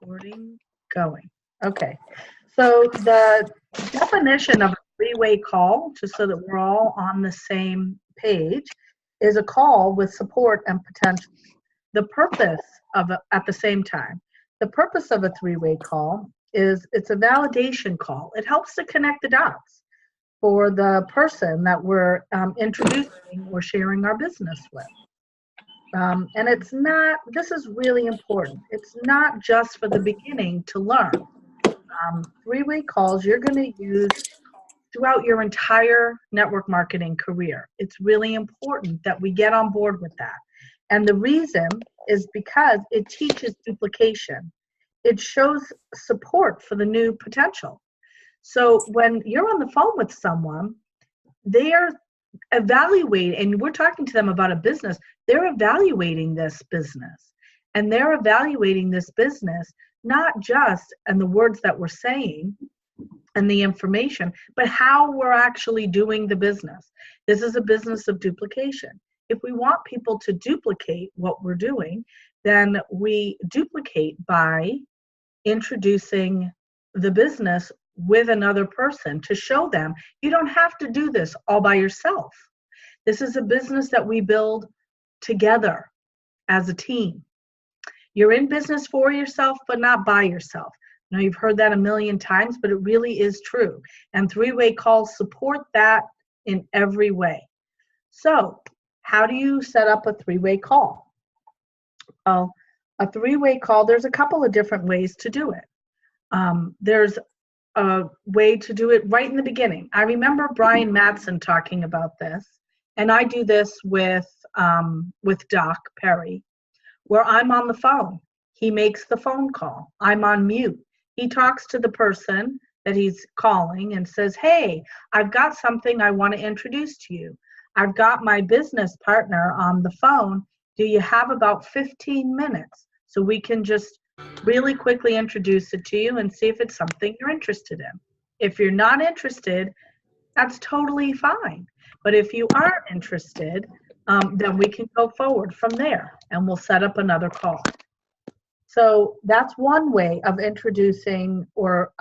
Recording going. Okay. So the definition of a three-way call, just so that we're all on the same page, is a call with support and potential. The purpose of at the same time, the purpose of a three-way call is it's a validation call. It helps to connect the dots for the person that we're introducing or sharing our business with. And it's not, this is really important. It's not just for the beginning to learn. Three-way calls you're going to use throughout your entire network marketing career. It's really important that we get on board with that. And the reason is because it teaches duplication. It shows support for the new potential. So when you're on the phone with someone, they are evaluating, and we're talking to them about a business, they're evaluating this business. And they're evaluating this business not just in the words that we're saying and the information, but how we're actually doing the business. This is a business of duplication. If we want people to duplicate what we're doing, then we duplicate by introducing the business with another person to show them you don't have to do this all by yourself. This is a business that we build together as a team. You're in business for yourself, but not by yourself. Now, you've heard that a million times, but it really is true. And three-way calls support that in every way. So how do you set up a three-way call? Well, a three-way call, there's a couple of different ways to do it. There's a way to do it right in the beginning. I remember Brian Mattson talking about this, and I do this with Doc Perry, where I'm on the phone. He makes the phone call. I'm on mute. He talks to the person that he's calling and says, hey, I've got something I want to introduce to you. I've got my business partner on the phone. Do you have about 15 minutes so we can just really quickly introduce it to you and see if it's something you're interested in? If you're not interested, that's totally fine. But if you are interested, then we can go forward from there and we'll set up another call. So that's one way of introducing or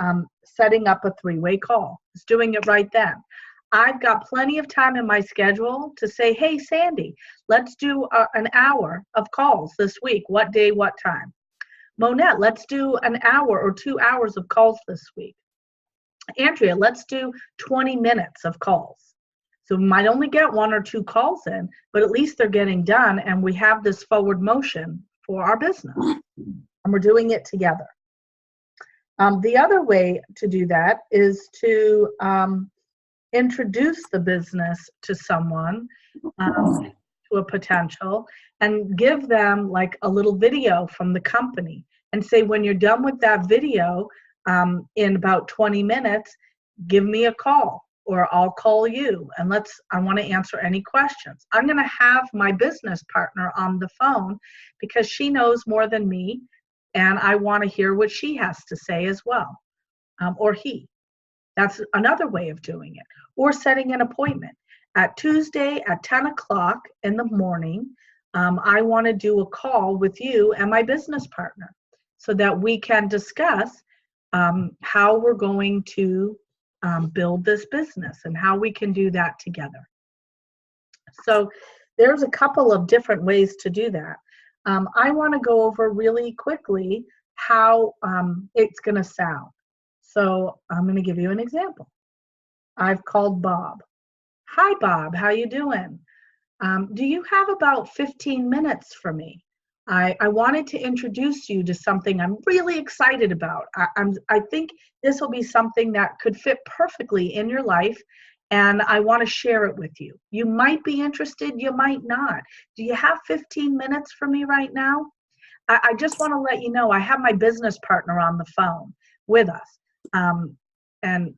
setting up a three-way call. It's doing it right then. I've got plenty of time in my schedule to say, hey, Sandy, let's do an hour of calls this week. What day, what time? Monette, let's do an hour or 2 hours of calls this week. Andrea, let's do 20 minutes of calls. So we might only get 1 or 2 calls in, but at least they're getting done and we have this forward motion for our business and we're doing it together. The other way to do that is to introduce the business to someone, to a potential, and give them like a little video from the company and say, when you're done with that video in about 20 minutes, give me a call or I'll call you and I want to answer any questions. I'm going to have my business partner on the phone because she knows more than me and I want to hear what she has to say as well, or he. That's another way of doing it. Or setting an appointment. At Tuesday at 10 o'clock in the morning, I want to do a call with you and my business partner so that we can discuss how we're going to build this business and how we can do that together. So there's a couple of different ways to do that. I want to go over really quickly how it's going to sound. So I'm going to give you an example. I've called Bob. Hi, Bob. How you doing? Do you have about 15 minutes for me? I wanted to introduce you to something I'm really excited about. I think this will be something that could fit perfectly in your life, and I want to share it with you. You might be interested. You might not. Do you have 15 minutes for me right now? I just want to let you know I have my business partner on the phone with us. And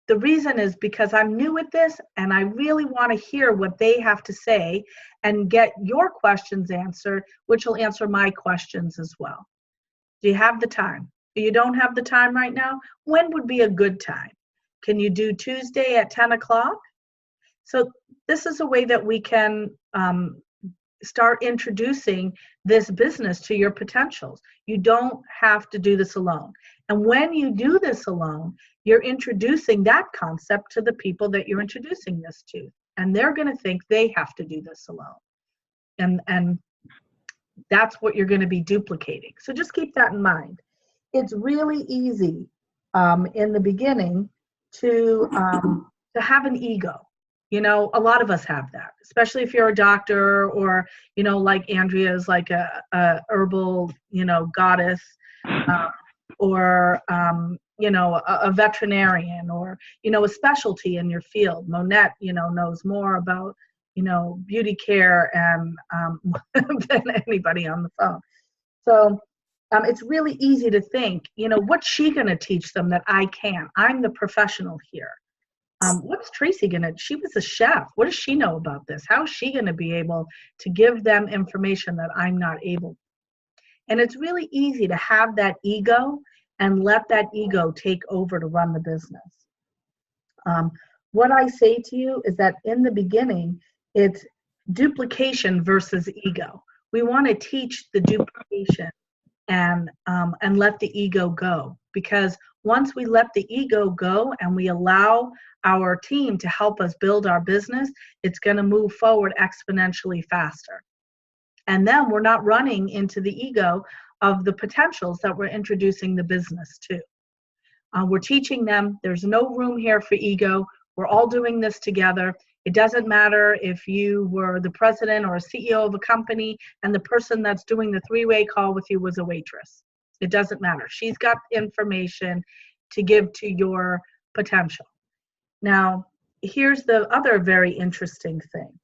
the reason is because I'm new at this and I really want to hear what they have to say and get your questions answered, which will answer my questions as well. Do you have the time? If you don't have the time right now, when would be a good time? Can you do Tuesday at 10 o'clock? So this is a way that we can start introducing this business to your potentials. You don't have to do this alone. And when you do this alone, you're introducing that concept to the people that you're introducing this to. And they're going to think they have to do this alone. And that's what you're going to be duplicating. So just keep that in mind. It's really easy in the beginning to have an ego. You know, a lot of us have that, especially if you're a doctor or, you know, like Andrea is like a herbal, you know, goddess, or, you know, a veterinarian, or, you know, a specialty in your field. Monette, you know, knows more about, you know, beauty care and than anybody on the phone. So it's really easy to think, you know, what's she going to teach them that I can't? I'm the professional here. What's Tracy gonna, she was a chef. What does she know about this? How is she gonna be able to give them information that I'm not able? And it's really easy to have that ego and let that ego take over to run the business. What I say to you is that in the beginning, it's duplication versus ego. We wanna teach the duplication and let the ego go. Because once we let the ego go and we allow our team to help us build our business, it's going to move forward exponentially faster. And then we're not running into the ego of the potentials that we're introducing the business to. We're teaching them there's no room here for ego. We're all doing this together. It doesn't matter if you were the president or a CEO of a company and the person that's doing the three-way call with you was a waitress. It doesn't matter. She's got information to give to your potential. Now, here's the other very interesting thing.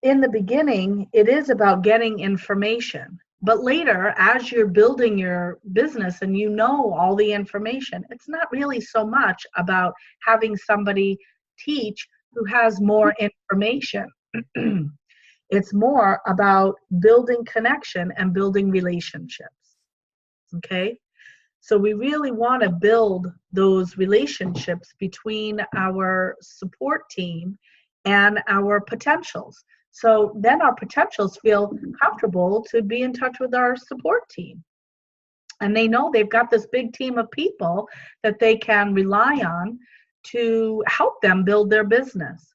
In the beginning, it is about getting information. But later, as you're building your business and you know all the information, it's not really so much about having somebody teach who has more information. It's more about building connection and building relationships. Okay? So we really want to build those relationships between our support team and our potentials. So then our potentials feel comfortable to be in touch with our support team. And they know they've got this big team of people that they can rely on to help them build their business.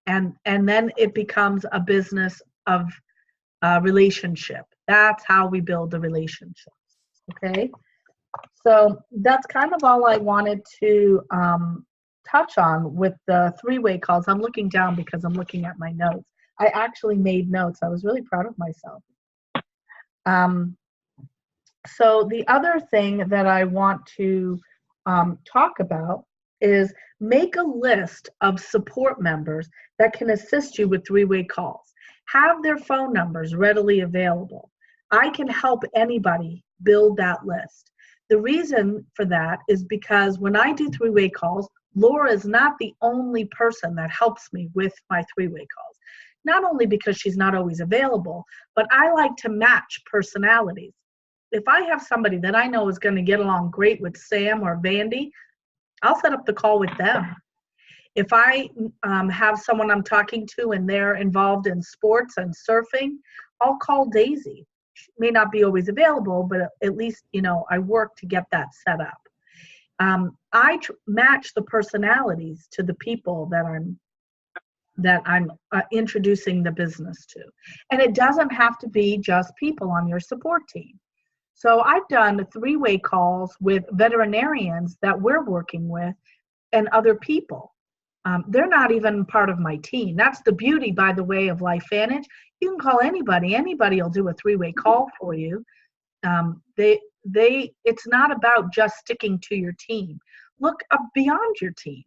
And then it becomes a business of relationship. That's how we build the relationships. Okay? So that's kind of all I wanted to touch on with the three-way calls. I'm looking down because I'm looking at my notes. I actually made notes. I was really proud of myself. So the other thing that I want to talk about is make a list of support members that can assist you with three-way calls. Have their phone numbers readily available. I can help anybody build that list. The reason for that is because when I do three-way calls, Laura is not the only person that helps me with my three-way calls. Not only because she's not always available, but I like to match personalities. If I have somebody that I know is going to get along great with Sam or Vandy, I'll set up the call with them. If I have someone I'm talking to and they're involved in sports and surfing, I'll call Daisy. She may not be always available, but at least, you know, I work to get that set up. I match the personalities to the people that I'm introducing the business to. And it doesn't have to be just people on your support team. So I've done three-way calls with veterinarians that we're working with and other people. They're not even part of my team. That's the beauty, by the way, of LifeVantage. You can call anybody. Anybody will do a three-way call for you. It's not about just sticking to your team. Look up beyond your team.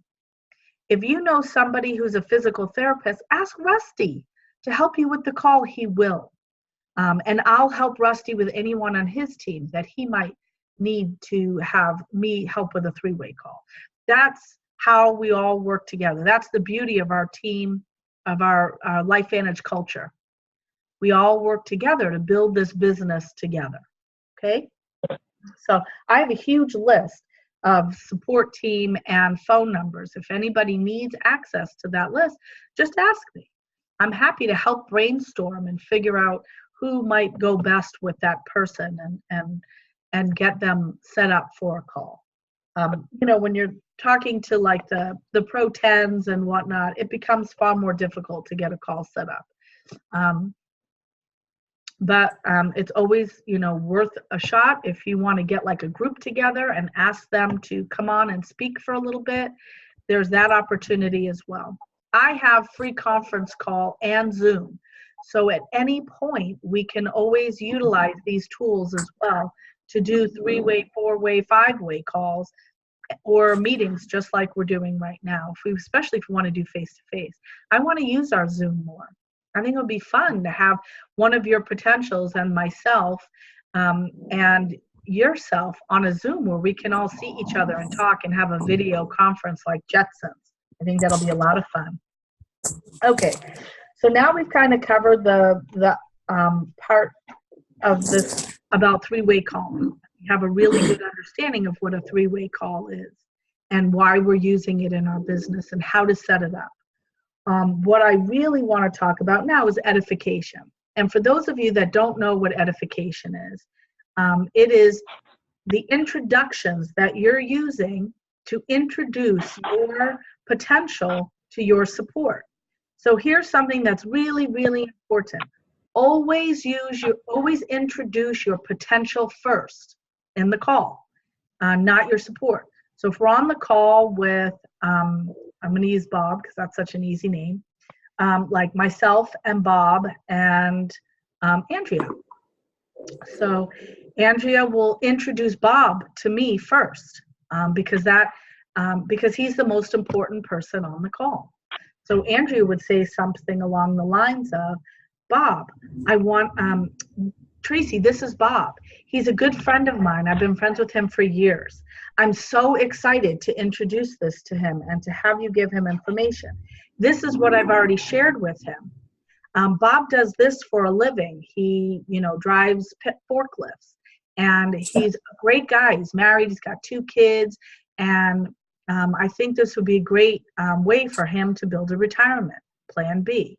If you know somebody who's a physical therapist, ask Rusty to help you with the call. He will. And I'll help Rusty with anyone on his team that he might need to have me help with a three-way call. That's how we all work together. That's the beauty of our team, of our LifeVantage culture. We all work together to build this business together. Okay? So I have a huge list of support team and phone numbers. If anybody needs access to that list, just ask me. I'm happy to help brainstorm and figure out who might go best with that person and get them set up for a call. When you're talking to like the pro tens and whatnot, it becomes far more difficult to get a call set up. But it's always, worth a shot if you want to get like a group together and ask them to come on and speak for a little bit. There's that opportunity as well. I have free conference call and Zoom. So at any point, we can always utilize these tools as well to do 3-way, 4-way, 5-way calls or meetings just like we're doing right now, especially if we want to do face-to-face. I want to use our Zoom more. I think it would be fun to have one of your potentials and myself and yourself on a Zoom where we can all see each other and talk and have a video conference like Jetsons. I think that'll be a lot of fun. Okay, so now we've kind of covered the part of this about 3-way calling. We have a really good understanding of what a 3-way call is and why we're using it in our business and how to set it up. What I really want to talk about now is edification. And for those of you that don't know what edification is, it is the introductions that you're using to introduce your potential to your support. So here's something that's really, really important. Always introduce your potential first in the call, not your support. So if we're on the call with, I'm going to use Bob because that's such an easy name, like myself and Bob and Andrea. So Andrea will introduce Bob to me first because he's the most important person on the call. So Andrea would say something along the lines of, Bob, I want, Tracy, this is Bob. He's a good friend of mine. I've been friends with him for years. I'm so excited to introduce this to him and to have you give him information. This is what I've already shared with him. Bob does this for a living. He, drives forklifts, and he's a great guy. He's married. He's got 2 kids, and I think this would be a great way for him to build a retirement plan B.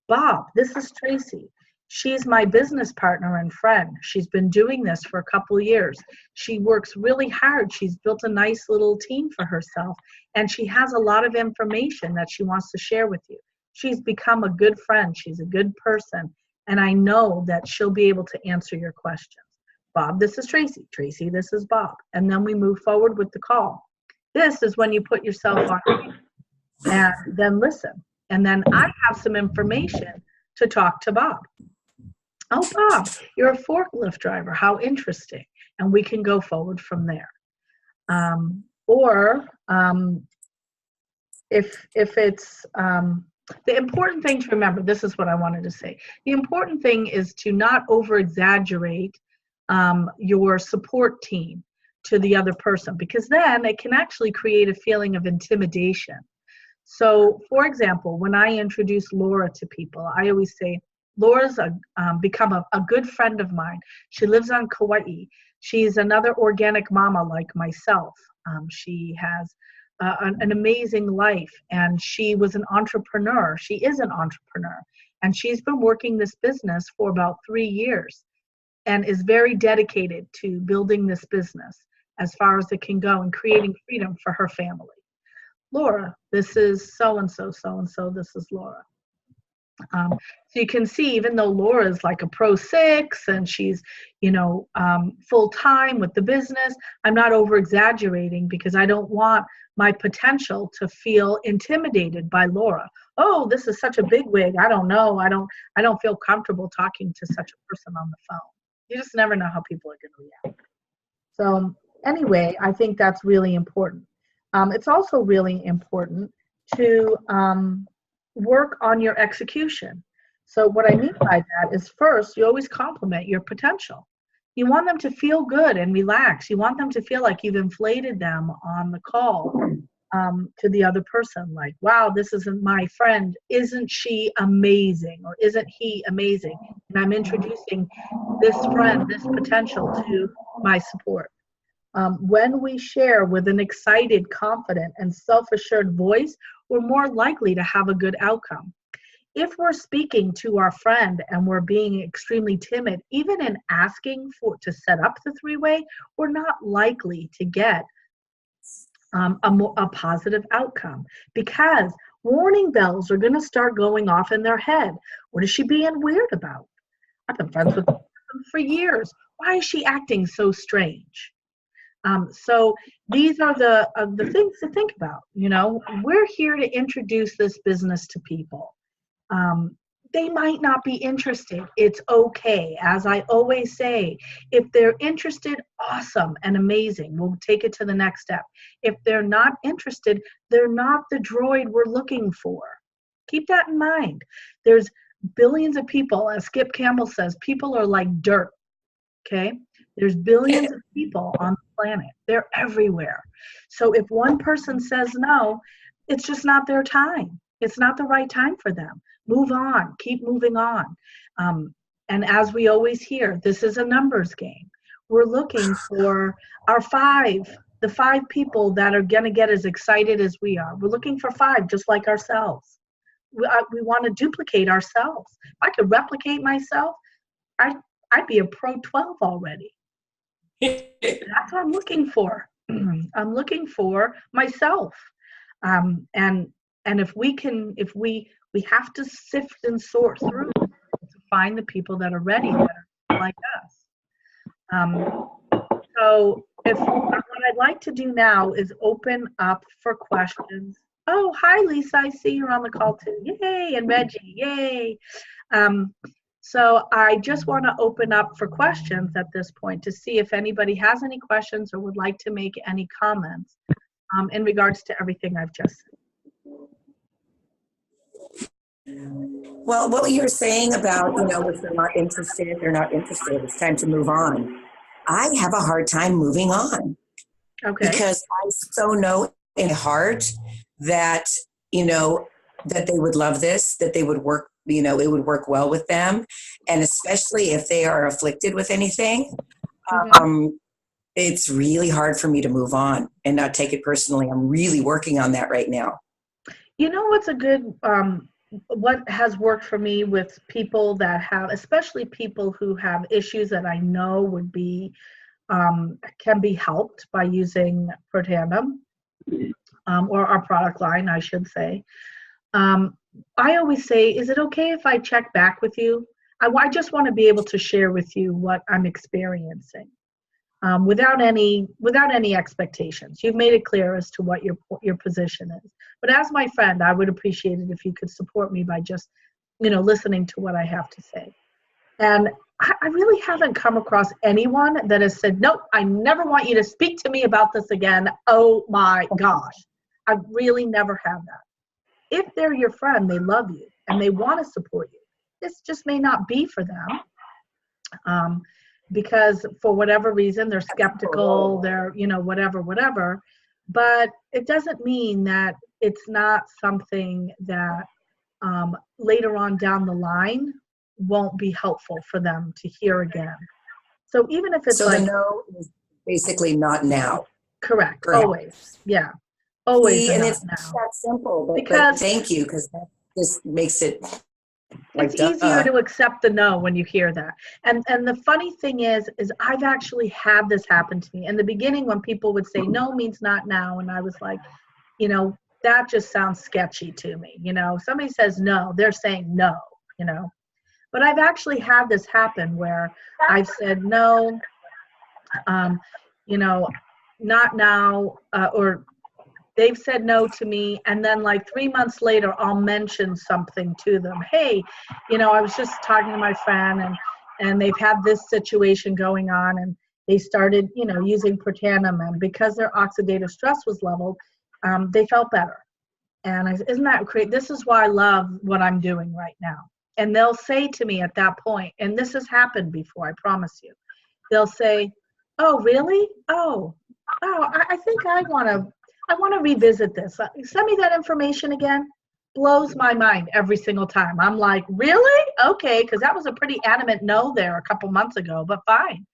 Bob, this is Tracy. She's my business partner and friend. She's been doing this for a couple of years. She works really hard. She's built a nice little team for herself, and she has a lot of information that she wants to share with you. She's become a good friend. She's a good person, and I know that she'll be able to answer your questions. Bob, this is Tracy. Tracy, this is Bob. And then we move forward with the call. This is when you put yourself on and then listen. And then I have some information to talk to Bob. Oh, Bob, you're a forklift driver. How interesting. And we can go forward from there. If it's the important thing to remember, this is what I wanted to say. The important thing is to not over-exaggerate your support team to the other person, because then it can actually create a feeling of intimidation. So, for example, when I introduce Laura to people, I always say, Laura's become a good friend of mine. She lives on Kauai. She's another organic mama like myself. She has an amazing life, and she was an entrepreneur. She is an entrepreneur, and she's been working this business for about 3 years and is very dedicated to building this business as far as it can go and creating freedom for her family. Laura, this is so-and-so, so-and-so, this is Laura. So you can see, even though Laura is like a pro 6 and she's, full-time with the business, I'm not over-exaggerating because I don't want my potential to feel intimidated by Laura. Oh, this is such a big wig. I don't know. I don't feel comfortable talking to such a person on the phone. You just never know how people are going to react. So anyway, I think that's really important. It's also really important to work on your execution. So what I mean by that is, first, you always compliment your potential. You want them to feel good and relax. You want them to feel like you've inflated them on the call to the other person. Like, wow, this isn't my friend. Isn't she amazing? Or isn't he amazing? And I'm introducing this friend, this potential to my support. When we share with an excited, confident, and self-assured voice, we're more likely to have a good outcome. if we're speaking to our friend and we're being extremely timid, even in asking to set up the three-way, we're not likely to get a positive outcome, because warning bells are going to start going off in their head. What is she being weird about? I've been friends with her for years. Why is she acting so strange? So these are the things to think about. You know, we're here to introduce this business to people. They might not be interested. It's okay. As I always say, if they're interested, awesome and amazing. We'll take it to the next step. If they're not interested, they're not the droid we're looking for. Keep that in mind. There's billions of people, as Skip Campbell says, people are like dirt. Okay? There's billions of people on the planet. They're everywhere. So if one person says no, it's just not their time. It's not the right time for them. Move on. Keep moving on. And as we always hear, this is a numbers game. We're looking for the five people that are going to get as excited as we are. We're looking for 5, just like ourselves. We want to duplicate ourselves. If I could replicate myself, I'd be a pro 12 already. That's what I'm looking for. I'm looking for myself. And if we have to sift and sort through to find the people that are ready, that are like us. So what I'd like to do now is open up for questions. Oh, hi, Lisa. I see you're on the call too. Yay. And Reggie. Yay. So I just want to open up for questions at this point to see if anybody has any questions or would like to make any comments in regards to everything I've just said. Well, what you're saying about, if they're not interested, it's time to move on. I have a hard time moving on. Okay. Because I so know in heart that, that they would love this, that they would work, it would work well with them. And especially if they are afflicted with anything, it's really hard for me to move on and not take it personally. I'm really working on that right now. You know what's a good, what has worked for me with people that have, especially people who have issues that I know would be, can be helped by using Protandim, or our product line, I should say. I always say, is it okay if I check back with you? I just want to be able to share with you what I'm experiencing, without any expectations. You've made it clear as to what your position is. But as my friend, I would appreciate it if you could support me by just, listening to what I have to say. And I really haven't come across anyone that has said, nope, I never want you to speak to me about this again. Oh my gosh. I really never have that. If they're your friend, they love you and they want to support you. This just may not be for them, because for whatever reason, they're skeptical, they're, whatever. But it doesn't mean that it's not something that later on down the line won't be helpful for them to hear again. So even if it's the no is basically not now. Correct. Always. Yeah. Always. And it's not that simple, but thank you, because that just makes it it's easier to accept the no when you hear that. And the funny thing is I've actually had this happen to me. In the beginning, when people would say no means not now, and I was like, that just sounds sketchy to me. Somebody says no, they're saying no, But I've actually had this happen where I've said no, not now, or they've said no to me, and then like 3 months later, I'll mention something to them. Hey, I was just talking to my friend, and they've had this situation going on, and they started, using Protandim, and because their oxidative stress was leveled, they felt better. And I said, isn't that great? This is why I love what I'm doing right now. And they'll say to me at that point, and this has happened before, I promise you, they'll say, oh, really? I think I want to revisit this. Send me that information again. Blows my mind every single time. I'm like, really? Okay, because that was a pretty adamant no there a couple months ago, but fine.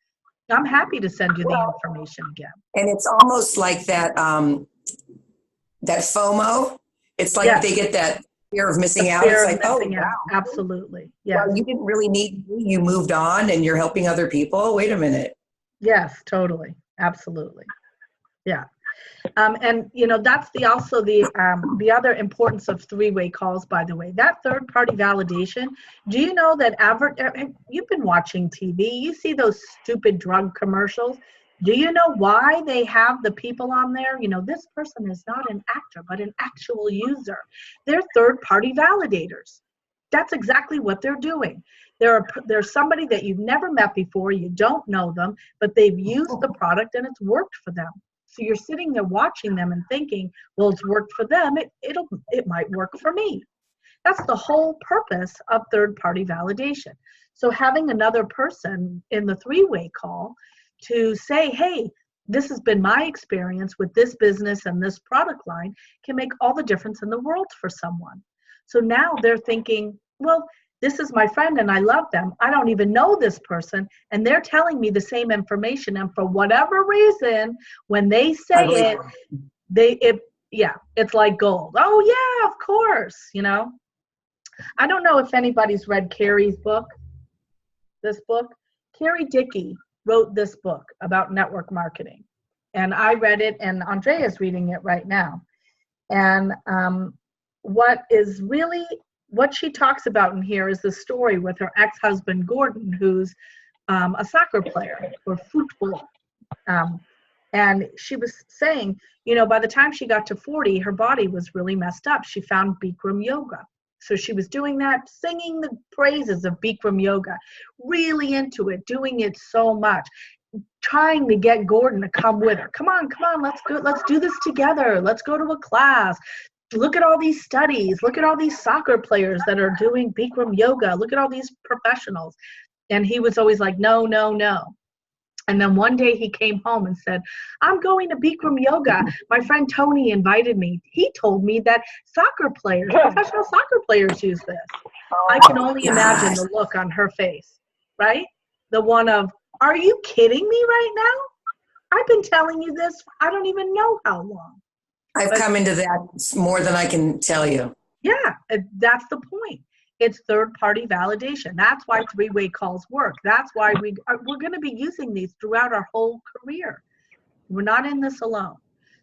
I'm happy to send you the information again. And it's almost like that, that FOMO. It's like they get that fear of missing out. Fear It's of like, oh, missing out. wow. Absolutely. Yes. Well, you didn't really need me. You moved on and you're helping other people. Wait a minute. Yes, totally. Absolutely. Yeah. And that's also the other importance of three-way calls, by the way. That third-party validation. Do you know that you've been watching TV? You see those stupid drug commercials. Do you know why they have the people on there? This person is not an actor, but an actual user. They're third-party validators. That's exactly what they're doing. There's somebody that you've never met before, you don't know them, but they've used the product and it's worked for them. So you're sitting there watching them and thinking, well, it's worked for them, it might work for me. That's the whole purpose of third-party validation. So having another person in the three-way call to say, hey, this has been my experience with this business and this product line can make all the difference in the world for someone. So now they're thinking, well, this is my friend and I love them. I don't even know this person and they're telling me the same information. And for whatever reason, when they say it's like gold. Oh yeah, of course. I don't know if anybody's read Carrie's book, this book. Carrie Dickey wrote this book about network marketing. And I read it and Andrea is reading it right now. And what she talks about in here is the story with her ex-husband, Gordon, who's a soccer player or football. And she was saying, by the time she got to 40, her body was really messed up. She found Bikram yoga. So she was doing that, singing the praises of Bikram yoga, really into it, doing it so much, trying to get Gordon to come with her. Come on, let's do this together. Let's go to a class. Look at all these studies. Look at all these soccer players that are doing Bikram yoga. Look at all these professionals. And he was always like, no, no, no. And then one day he came home and said, I'm going to Bikram yoga. My friend Tony invited me. He told me that professional soccer players use this. I can only imagine the look on her face, right? The one of, are you kidding me right now? I've been telling you this, I don't even know how long. I've come into that more than I can tell you. Yeah, that's the point. It's third-party validation. That's why three-way calls work. That's why we're going to be using these throughout our whole career. We're not in this alone.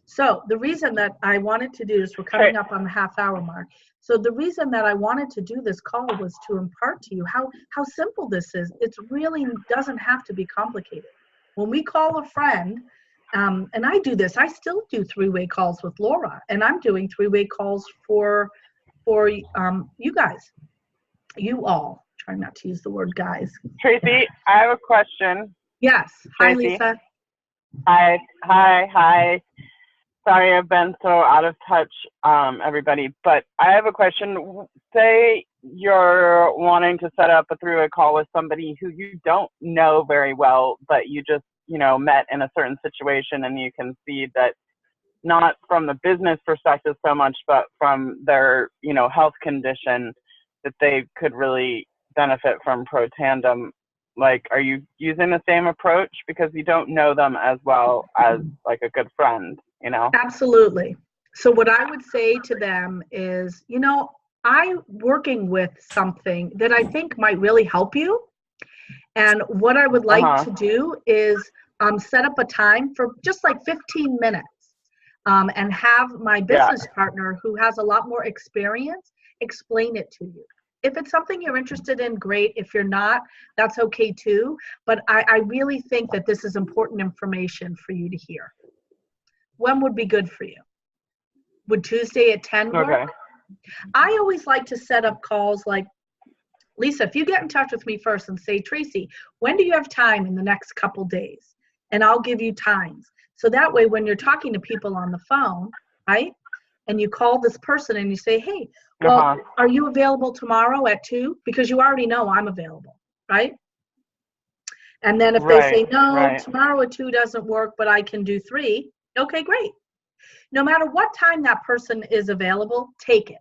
So the reason that I wanted to do this, we're coming up on the half-hour mark. So the reason that I wanted to do this call was to impart to you how simple this is. It really doesn't have to be complicated. When we call a friend, and I do this, I still do three-way calls with Laura, and I'm doing three-way calls for you guys. You all. Try not to use the word guys. Tracy, I have a question. Yes. Tracy. Hi, Lisa. Hi. Sorry, I've been so out of touch, everybody. But I have a question. Say you're wanting to set up a three-way call with somebody who you don't know very well, but you just, met in a certain situation, and you can see that not from the business perspective so much, but from their, health condition, that they could really benefit from Pro Tandem. Like, are you using the same approach because you don't know them as well as like a good friend, Absolutely. So what I would say to them is, I'm working with something that I think might really help you. And what I would like to do is set up a time for just like 15 minutes and have my business partner who has a lot more experience explain it to you. If it's something you're interested in, great. If you're not, that's okay too. But I really think that this is important information for you to hear. When would be good for you? Would Tuesday at 10 work? Okay. I always like to set up calls like, Lisa, if you get in touch with me first and say, Tracy, when do you have time in the next couple days? And I'll give you times. So that way, when you're talking to people on the phone, right? And you call this person and you say, hey, well, are you available tomorrow at 2? Because you already know I'm available, right? And then if they say, no, tomorrow at 2 doesn't work, but I can do 3. Okay, great. No matter what time that person is available, take it.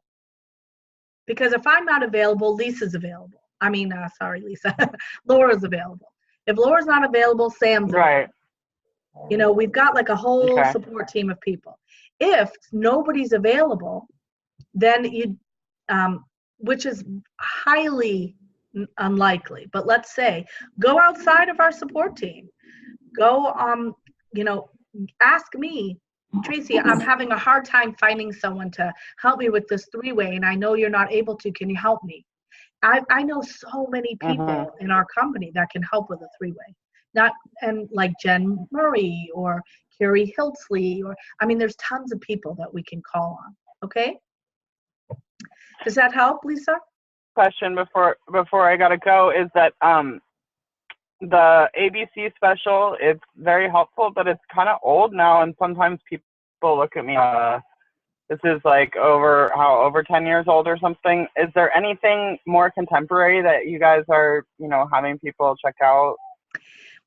Because if I'm not available, Lisa's available. Lisa. Laura's available. If Laura's not available, Sam's available. We've got like a whole support team of people. If nobody's available, then which is highly unlikely. But let's say, go outside of our support team. Go, ask me, Tracy, I'm having a hard time finding someone to help me with this three-way, and I know you're not able to. Can you help me? I know so many people in our company that can help with a three-way. Like Jen Murray or Carrie Hiltsley, there's tons of people that we can call on. Okay? Does that help, Lisa? Question before I gotta go is that the ABC special, it's very helpful, but it's kind of old now, and sometimes people look at me, this is like over 10 years old or something. Is there anything more contemporary that you guys are, having people check out?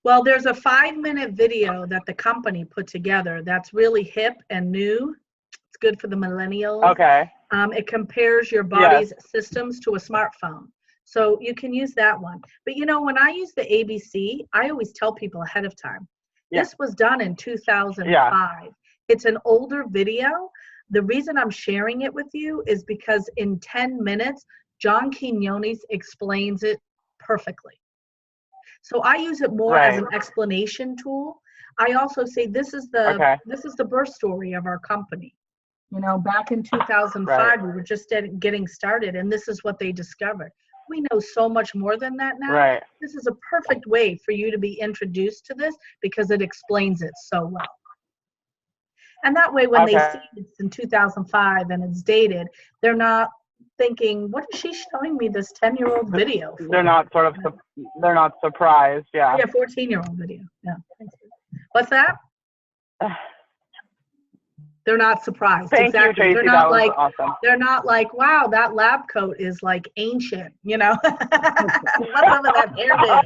Well, there's a 5-minute video that the company put together that's really hip and new. It's good for the millennials. Okay. It compares your body's systems to a smartphone. So you can use that one. But when I use the ABC, I always tell people ahead of time. Yeah. This was done in 2005. Yeah. It's an older video. The reason I'm sharing it with you is because in 10 minutes, John Quinones explains it perfectly. So I use it more as an explanation tool. I also say this is the birth story of our company. Back in 2005, we were just getting started, and this is what they discovered. We know so much more than that now. Right. This is a perfect way for you to be introduced to this because it explains it so well. And that way, when they see it's in 2005 and it's dated, they're not thinking, what is she showing me this 10-year-old video for? They're not they're not surprised. Yeah. Yeah, 14-year-old video. Yeah. What's that? They're not surprised. Thank you, Tracy. They're not awesome. They're not like, wow, that lab coat is like ancient, What's up with that hairdo?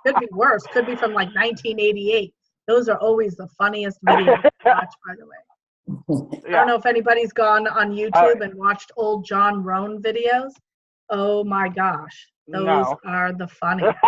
Could be worse. Could be from like 1988. Those are always the funniest videos to watch, by the way. Yeah. I don't know if anybody's gone on YouTube and watched old John Rohn videos. Oh my gosh. Those are the funniest.